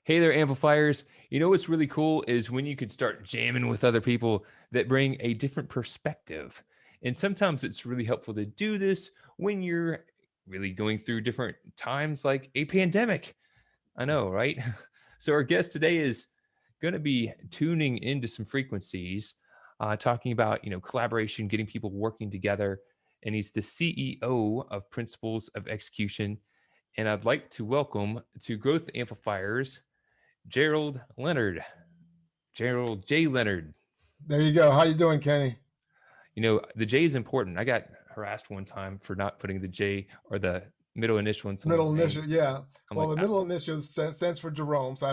Hey there, amplifiers. You know what's really cool is when you could start jamming with other people that bring a different perspective. And sometimes it's really helpful to do this when you're really going through different times like a pandemic. I know, right? So, our guest today is going to be tuning into some frequencies, talking about, collaboration, getting people working together. And he's the CEO of Principles of Execution. And I'd like to welcome to Growth Amplifiers Gerald Leonard, Gerald J. Leonard. There you go. How you doing, Kenny? The J is important. I got harassed one time for not putting the J or the middle initial in someone's Middle name. initial, yeah. I'm Well, like, the middle initial stands for Jerome, so I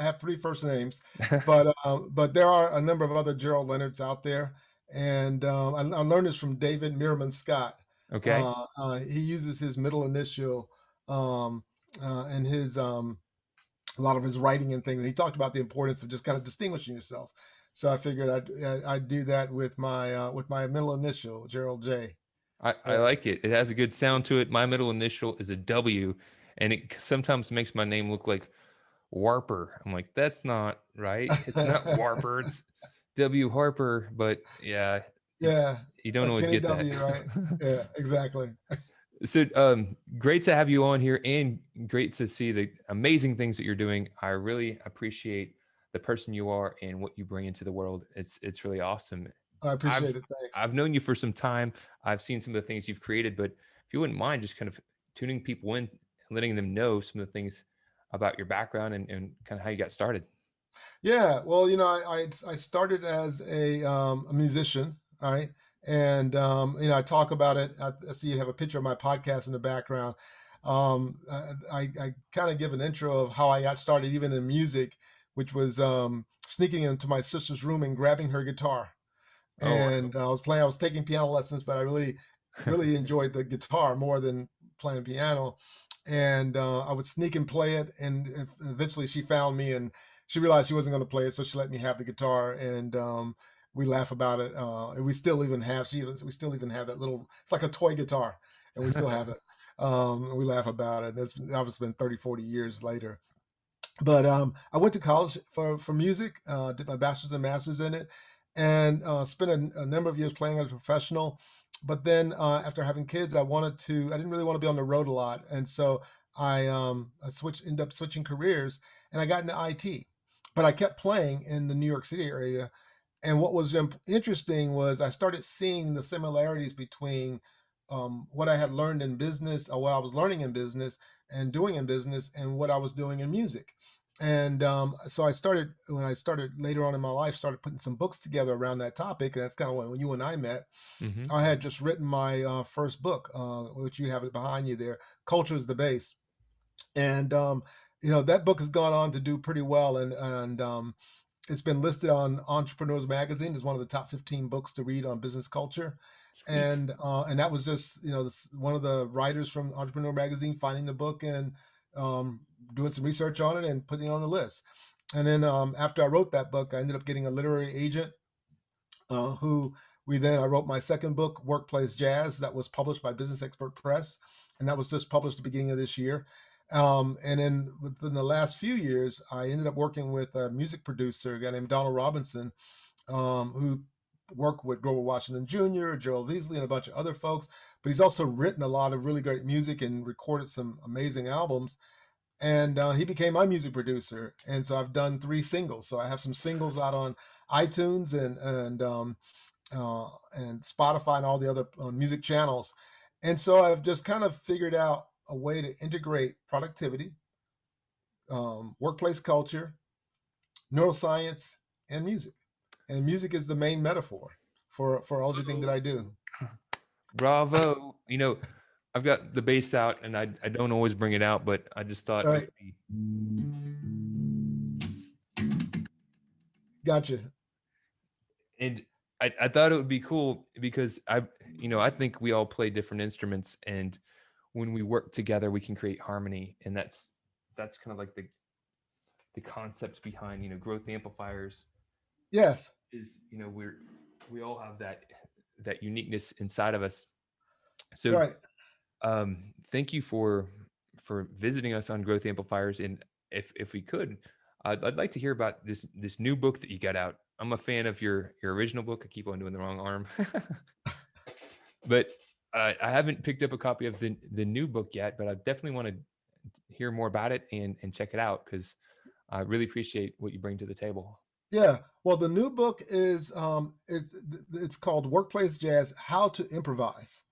have three first names, but there are a number of other Gerald Leonards out there, and I learned this from David Meerman Scott. okay. He uses his middle initial in his a lot of his writing and things. And he talked about the importance of just kind of distinguishing yourself. So I figured I'd do that with my middle initial, Gerald J. I like it. It has a good sound to it. My middle initial is a W, and it sometimes makes my name look like Warper. I'm like, that's not right. It's not Warper. It's W Harper. But yeah, Yeah, you don't like always Kenny get that. W, right? Yeah, exactly. So great to have you on here, and great to see the amazing things that you're doing. I really appreciate the person you are and what you bring into the world. It's really awesome. I I've appreciate it. Thanks. I've known you for some time. I've seen some of the things you've created, but if you wouldn't mind just kind of tuning people in and letting them know some of the things about your background and kind of how you got started. Yeah, well, I started as a musician, all right, and I talk about it. I see you have a picture of my podcast in the background. I kind of give an intro of how I got started, even in music, which was sneaking into my sister's room and grabbing her guitar, Oh, and I was taking piano lessons, but I really enjoyed the guitar more than playing piano, and I would sneak and play it, and eventually she found me and she realized she wasn't going to play it, so she let me have the guitar, and we laugh about it. And we still even have we still even have that little. It's like a toy guitar, and we still have it. We laugh about it. That was been 30, 40 years later. But I went to college for music, did my bachelor's and master's in it, and spent a number of years playing as a professional. But then after having kids, I didn't really want to be on the road a lot, and so I ended up switching careers, and I got into IT. But I kept playing in the New York City area. And what was interesting was I started seeing the similarities between what I had learned in business, or what I was learning in business and doing in business, and what I was doing in music. And so when I started later on in my life, started putting some books together around that topic. And that's kind of when you and I met. mm-hmm. I had just written my first book, which you have it behind you there. Culture is the Base. And that book has gone on to do pretty well, and it's been listed on Entrepreneurs Magazine as one of the top 15 books to read on business culture. Sweet. And that was just one of the writers from Entrepreneur Magazine finding the book and doing some research on it and putting it on the list. And then after I wrote that book, I ended up getting a literary agent who I wrote my second book, Workplace Jazz, that was published by Business Expert Press, and that was just published at the beginning of this year. And then within the last few years, I ended up working with a music producer, a guy named Donald Robinson, who worked with Grover Washington Jr., Gerald Veasley, and a bunch of other folks. But he's also written a lot of really great music and recorded some amazing albums. And he became my music producer. And so I've done 3 singles. So I have some singles out on iTunes and Spotify and all the other music channels. And so I've just kind of figured out a way to integrate productivity, workplace culture, neuroscience, and music. And music is the main metaphor for everything that I do. Bravo. I've got the bass out, and I don't always bring it out, but I just thought Right. it would be. Gotcha. And I thought it would be cool because I think we all play different instruments, and when we work together, we can create harmony, and that's kind of like the concepts behind growth amplifiers. Yes. Is we all have that uniqueness inside of us, So, Right. thank you for visiting us on growth amplifiers. And if we could, I'd like to hear about this new book that you got out. I'm a fan of your original book. I keep on doing the wrong arm, but I haven't picked up a copy of the new book yet. But I definitely want to hear more about it and check it out because I really appreciate what you bring to the table. Yeah. Well, the new book is it's called Workplace Jazz: How to Improvise.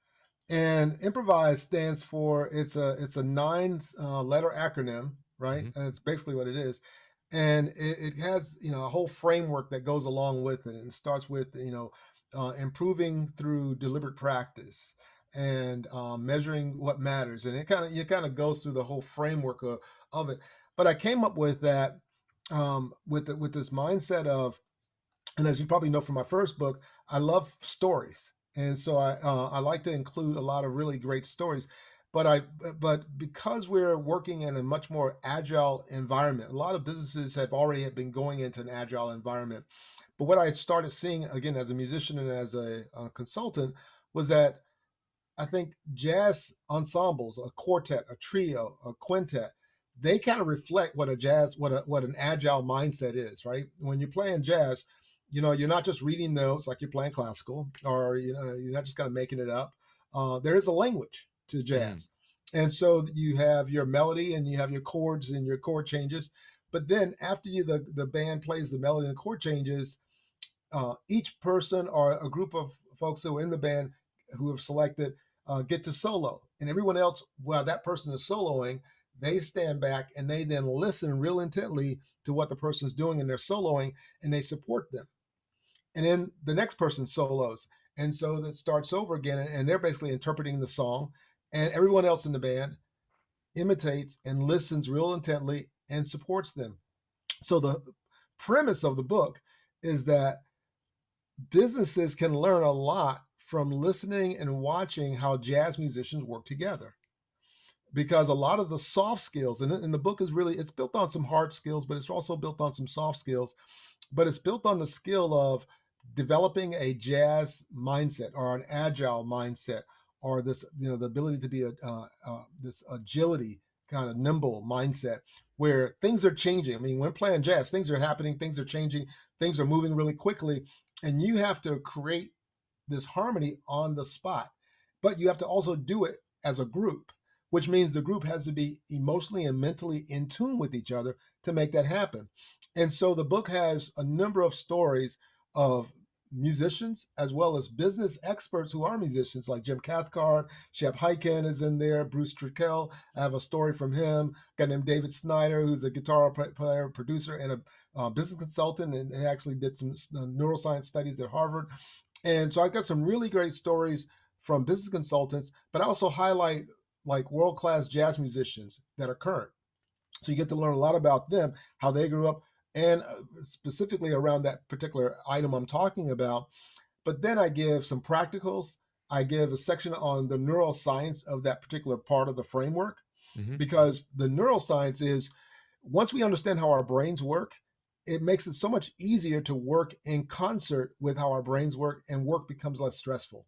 And improvise stands for it's a nine letter acronym, right? Hmm. And it's basically what it is. And it has a whole framework that goes along with it. And it starts with improving through deliberate practice and measuring what matters. And it kind of goes through the whole framework of it. But I came up with that with this mindset of, and as you probably know from my first book, I love stories, and so I like to include a lot of really great stories. But because we're working in a much more agile environment, a lot of businesses have already been going into an agile environment. But what I started seeing again as a musician and as a consultant was that I think jazz ensembles, a quartet, a trio, a quintet, they kind of reflect what an agile mindset is, right? When you're playing jazz, you're not just reading notes like you're playing classical, or you're not just kind of making it up. There is a language to Hmm. jazz, and so you have your melody and you have your chords and your chord changes. But then after the band plays the melody and chord changes, each person or a group of folks who are in the band who have selected get to solo, and everyone else, while that person is soloing, they stand back and they then listen real intently to what the person is doing and they're soloing, and they support them. And then the next person solos, and so that starts over again, and they're basically interpreting the song, and everyone else in the band imitates and listens real intently and supports them. So the premise of the book is that businesses can learn a lot from listening and watching how jazz musicians work together, because a lot of the soft skills, and the book is really, it's built on some hard skills, but it's also built on some soft skills. But it's built on the skill of developing a jazz mindset or an agile mindset, or this, the ability to be this agility, kind of nimble mindset, where things are changing. I mean, when playing jazz, things are happening, things are changing, things are moving really quickly, and you have to create this harmony on the spot. But you have to also do it as a group, which means the group has to be emotionally and mentally in tune with each other to make that happen. And so the book has a number of stories of musicians as well as business experts who are musicians, like Jim Cathcart, Shep Hyken is in there, Bruce Trickel. I have a story from him. A guy named David Snyder, who's a guitar player, producer, and a business consultant, and he actually did some neuroscience studies at Harvard. And so I got some really great stories from business consultants, but I also highlight like world-class jazz musicians that are current. So you get to learn a lot about them, how they grew up, and specifically around that particular item I'm talking about. But then I give some practicals. I give a section on the neuroscience of that particular part of the framework, Hmm. because the neuroscience is, once we understand how our brains work, it makes it so much easier to work in concert with how our brains work, and work becomes less stressful,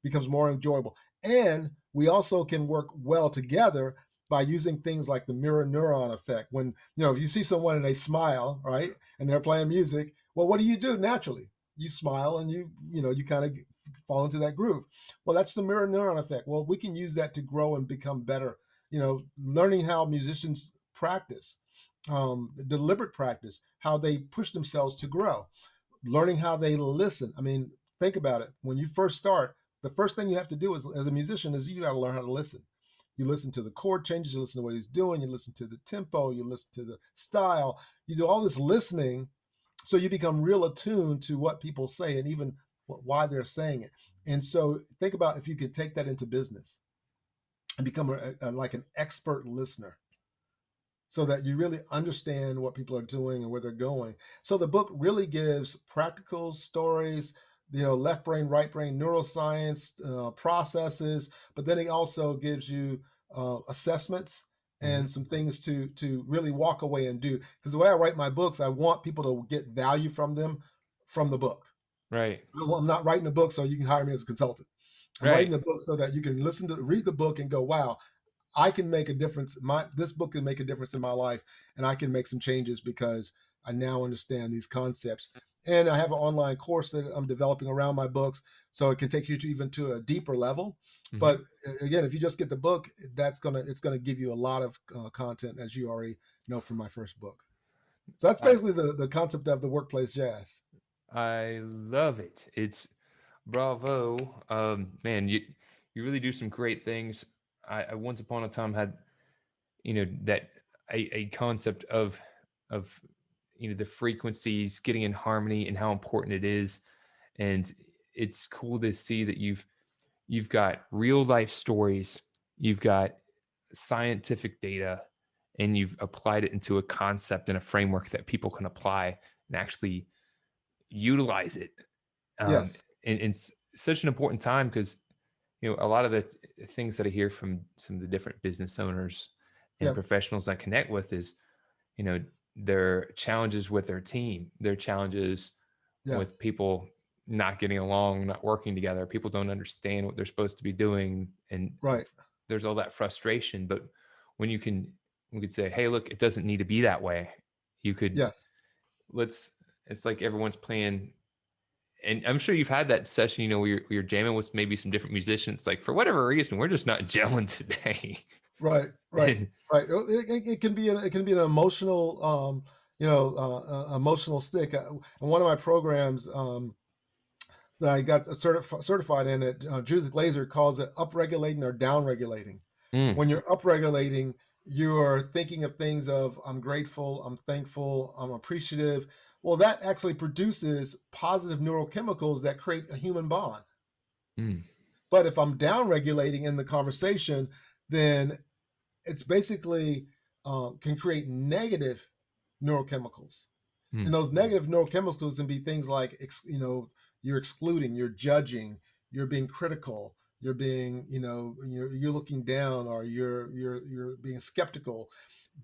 becomes more enjoyable. And we also can work well together by using things like the mirror neuron effect. When, if you see someone and they smile, right, and they're playing music, well, what do you do naturally? You smile and you kind of fall into that groove. Well, that's the mirror neuron effect. Well, we can use that to grow and become better. Learning how musicians practice, deliberate practice, how they push themselves to grow, learning how they listen. I mean, think about it. When you first start, the first thing you have to do as a musician is you got to learn how to listen. You listen to the chord changes, you listen to what he's doing, you listen to the tempo, you listen to the style, you do all this listening, so you become real attuned to what people say and even why they're saying it. And so think about if you could take that into business and become like an expert listener, so that you really understand what people are doing and where they're going. So the book really gives practical stories, left brain, right brain, neuroscience, processes, but then it also gives you assessments Hmm. and some things to really walk away and do. Because the way I write my books, I want people to get value from them, from the book. Right. I'm not writing a book so you can hire me as a consultant. I'm writing Right. the book so that you can read the book and go, wow, I can make a difference. This book can make a difference in my life, and I can make some changes because I now understand these concepts. And I have an online course that I'm developing around my books, so it can take you to even to a deeper level. Hmm. But again, if you just get the book, it's gonna give you a lot of content, as you already know from my first book. So that's I basically the concept of the workplace jazz. I love it. It's bravo. Man, you really do some great things. I once upon a time had, that a concept of the frequencies getting in harmony and how important it is. And it's cool to see that you've got real life stories, you've got scientific data, and you've applied it into a concept and a framework that people can apply and actually utilize it. Yes. And such an important time because a lot of the things that I hear from some of the different business owners and Yeah. professionals I connect with is you know their challenges with their team, their challenges Yeah. with people not getting along, not working together. People don't understand what they're supposed to be doing, and Right. there's all that frustration. But when we could say, hey, look, it doesn't need to be that way. You could Yes. let's It's like everyone's playing, and I'm sure you've had that session, where you're jamming with maybe some different musicians, like for whatever reason we're just not gelling today. Right, right, And right. It can be an emotional, emotional stick. In one of my programs that I got certified in, it Judith Glazer calls it upregulating or downregulating. mm, When you're upregulating, you're thinking of things of I'm grateful, I'm thankful, I'm appreciative. Well, that actually produces positive neurochemicals that create a human bond. mm, But if I'm downregulating in the conversation, then it's basically can create negative neurochemicals, and mm. those negative neurochemicals can be things like you're excluding, you're judging, you're being critical, you're being you're looking down, or you're being skeptical.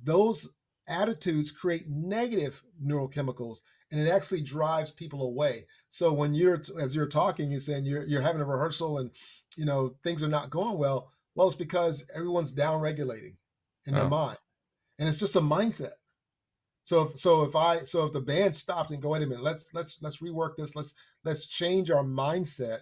Those attitudes create negative neurochemicals, and it actually drives people away. So when as you're talking, you're saying you're having a rehearsal, and things are not going well. Well, it's because everyone's down regulating in their Oh, mind, and it's just a mindset. So if the band stopped and go, wait a minute, let's rework this. Let's change our mindset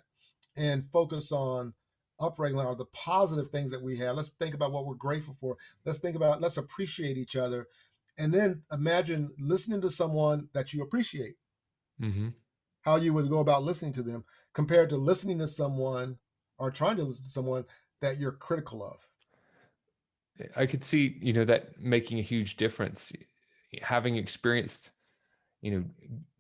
and focus on upregulating the positive things that we have. Let's think about what we're grateful for. Let's appreciate each other, and then imagine listening to someone that you appreciate. hmm. How you would go about listening to them compared to listening to someone or trying to listen to someone that you're critical of. I could see that making a huge difference. Having experienced you know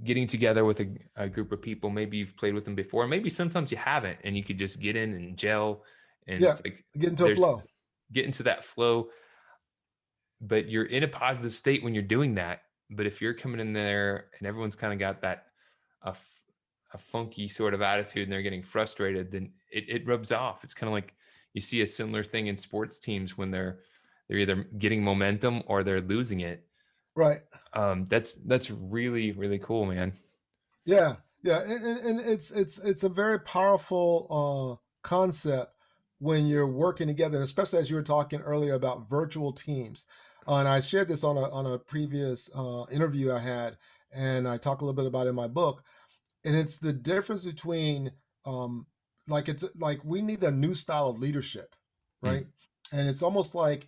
getting together with a group of people, maybe you've played with them before, maybe sometimes you haven't, and you could just get in and gel, and Yeah, it's like get into a there's flow. get into that flow. But you're in a positive state when you're doing that. But if you're coming in there and everyone's kind of got that a, f- a funky sort of attitude and they're getting frustrated, then it rubs off. It's kind of like you see a similar thing in sports teams when they're either getting momentum or they're losing it. Right. That's really really cool, man. Yeah, yeah, and it's a very powerful concept when you're working together, especially as you were talking earlier about virtual teams. And I shared this on a previous interview I had, and I talk a little bit about it in my book. And it's the difference between um, it's like we need a new style of leadership, Mm, right? And it's almost like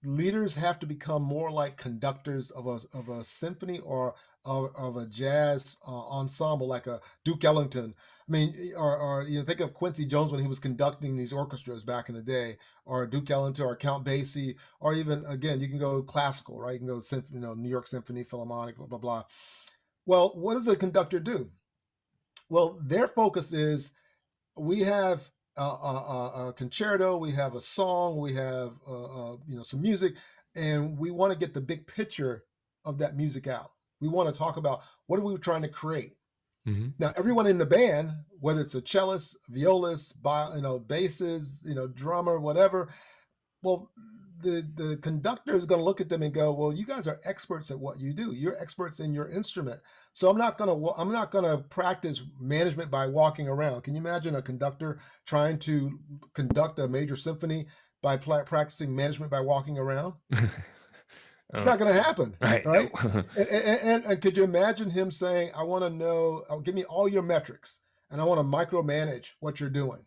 leaders have to become more like conductors of a symphony or of a jazz ensemble, like a Duke Ellington. I mean, or think of Quincy Jones when he was conducting these orchestras back in the day, or Duke Ellington, or Count Basie, or even again, you can go classical, right? You can go symphony, New York Symphony, Philharmonic, blah blah blah. Well, what does a conductor do? Well, their focus is we have a concerto, we have a song, we have some music, and we want to get the big picture of that music out. We want to talk about what are we trying to create. hmm. Now, everyone in the band, whether it's a cellist, violist, basses, drummer, whatever, well, the conductor is going to look at them and go, well, you guys are experts at what you do. You're experts in your instrument. So I'm not going to practice management by walking around. Can you imagine a conductor trying to conduct a major symphony by practicing management by walking around? It's uh, not going to happen, right. right? No. And could you imagine him saying, I want to know, give me all your metrics and I want to micromanage what you're doing.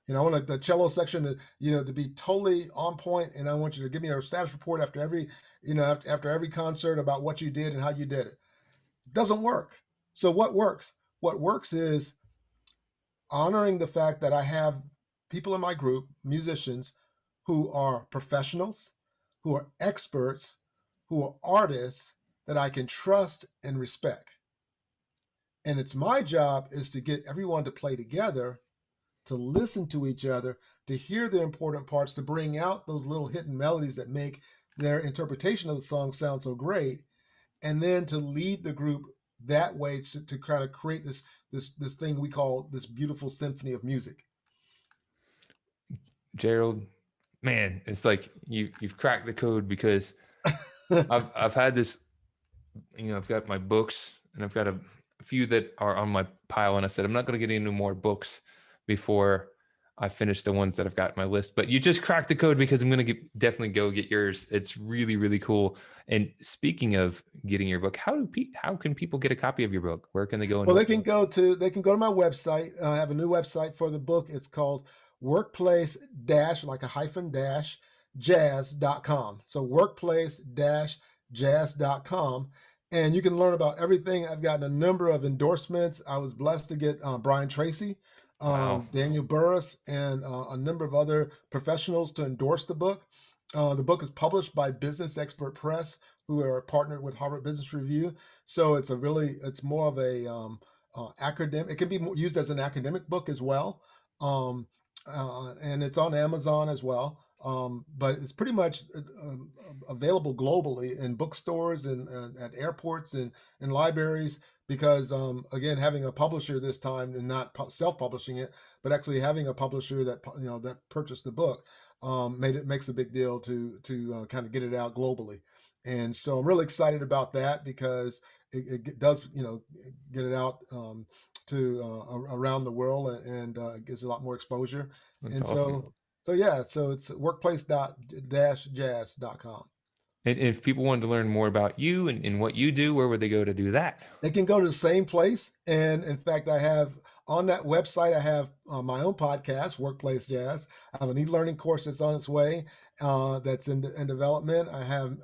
I want the cello section to be totally on point, and I want you to give me a status report after every, after every concert about what you did and how you did it. Doesn't work. So what works? What works is honoring the fact that I have people in my group, musicians, who are professionals, who are experts, who are artists that I can trust and respect. And it's my job is to get everyone to play together, to listen to each other, to hear the important parts, to bring out those little hidden melodies that make their interpretation of the song sound so great, and then to lead the group that way to kind of create this thing we call this beautiful symphony of music. Gerald, man, it's like you've cracked the code, because I've had this, I've got my books, and I've got a few that are on my pile, and I said I'm not going to get any more books before I finish the ones that I've got on my list. But you just cracked the code, because I'm going to definitely go get yours. It's really, really cool. And speaking of getting your book, how can people get a copy of your book? Where can they go? Well, they can go to my website. I have a new website for the book. It's called workplace dash, like a hyphen dash, jazz.com. So workplace dash jazz.com. And you can learn about everything. I've gotten a number of endorsements. I was blessed to get Brian Tracy, Wow. Daniel Burris, and a number of other professionals to endorse the book. The book is published by Business Expert Press, who are partnered with Harvard Business Review. So it's more of a academic. It can be used as an academic book as well, and it's on Amazon as well. But it's pretty much available globally in bookstores and at airports and libraries, because again, having a publisher this time, and not self-publishing it, but actually having a publisher that that purchased the book, makes a big deal to kind of get it out globally. And so I'm really excited about that, because it does get it out to around the world, and it gives a lot more exposure. That's And awesome. so yeah, so it's workplace-jazz.com. And if people wanted to learn more about you and what you do, where would they go to do that? They can go to the same place. And in fact, I have on that website, I have my own podcast, Workplace Jazz. I have an e-learning course that's on its way, that's in development. I have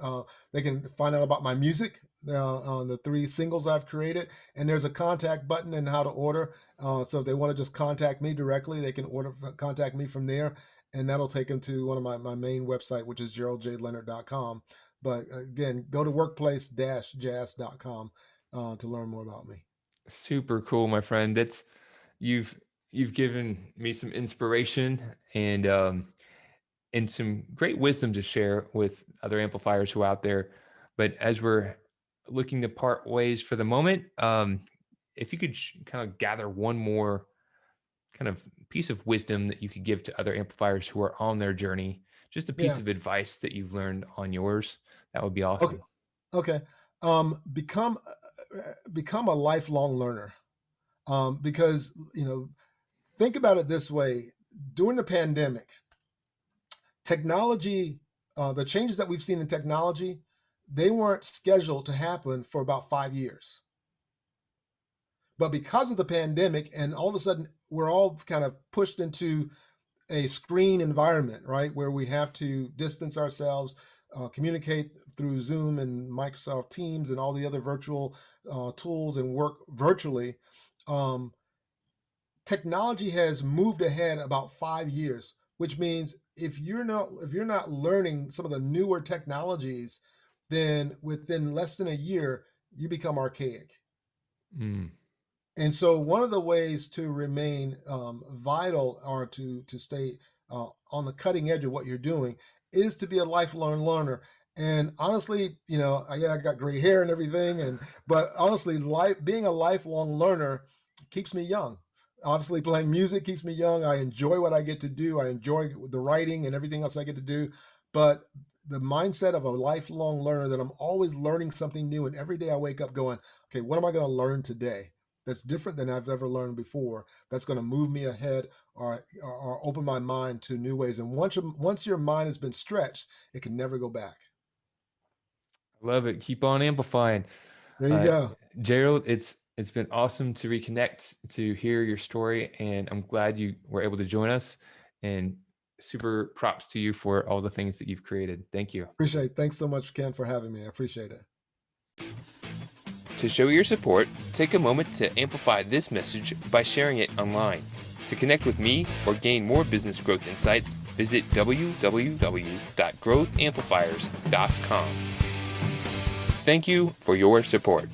they can find out about my music on the 3 singles I've created, and there's a contact button and how to order. So if they want to just contact me directly, they can contact me from there, and that'll take them to one of my main website, which is geraldjleonard.com. But again, go to workplace-jazz.com to learn more about me. Super cool, my friend. You've given me some inspiration and some great wisdom to share with other amplifiers who are out there. But as we're looking to part ways for the moment, if you could kind of gather one more kind of piece of wisdom that you could give to other amplifiers who are on their journey, just a piece Yeah. of advice that you've learned on yours, that would be Okay. awesome. Okay. Become a lifelong learner. Because think about it this way: during the pandemic, technology, the changes that we've seen in technology, they weren't scheduled to happen for about 5 years. But because of the pandemic, and all of a sudden we're all kind of pushed into a screen environment, right, where we have to distance ourselves, communicate through Zoom and Microsoft Teams and all the other virtual tools, and work virtually. Technology has moved ahead about 5 years, which means if you're not learning some of the newer technologies, then within less than a year you become archaic. Mm. And so one of the ways to remain vital, or to stay on the cutting edge of what you're doing, is to be a lifelong learner. And honestly, I got gray hair and everything, but honestly, being a lifelong learner keeps me young. Obviously, playing music keeps me young. I enjoy what I get to do. I enjoy the writing and everything else I get to do. but the mindset of a lifelong learner, that I'm always learning something new. And every day I wake up going, okay, what am I going to learn today that's different than I've ever learned before, that's going to move me ahead, or open my mind to new ways. And once your mind has been stretched, it can never go back. Love it. Keep on amplifying. There you go. Gerald, it's been awesome to reconnect, to hear your story, and I'm glad you were able to join us. And super props to you for all the things that you've created. Thank you. Appreciate it. Thanks so much, Ken, for having me. I appreciate it. To show your support, take a moment to amplify this message by sharing it online. To connect with me or gain more business growth insights, visit www.growthamplifiers.com. Thank you for your support.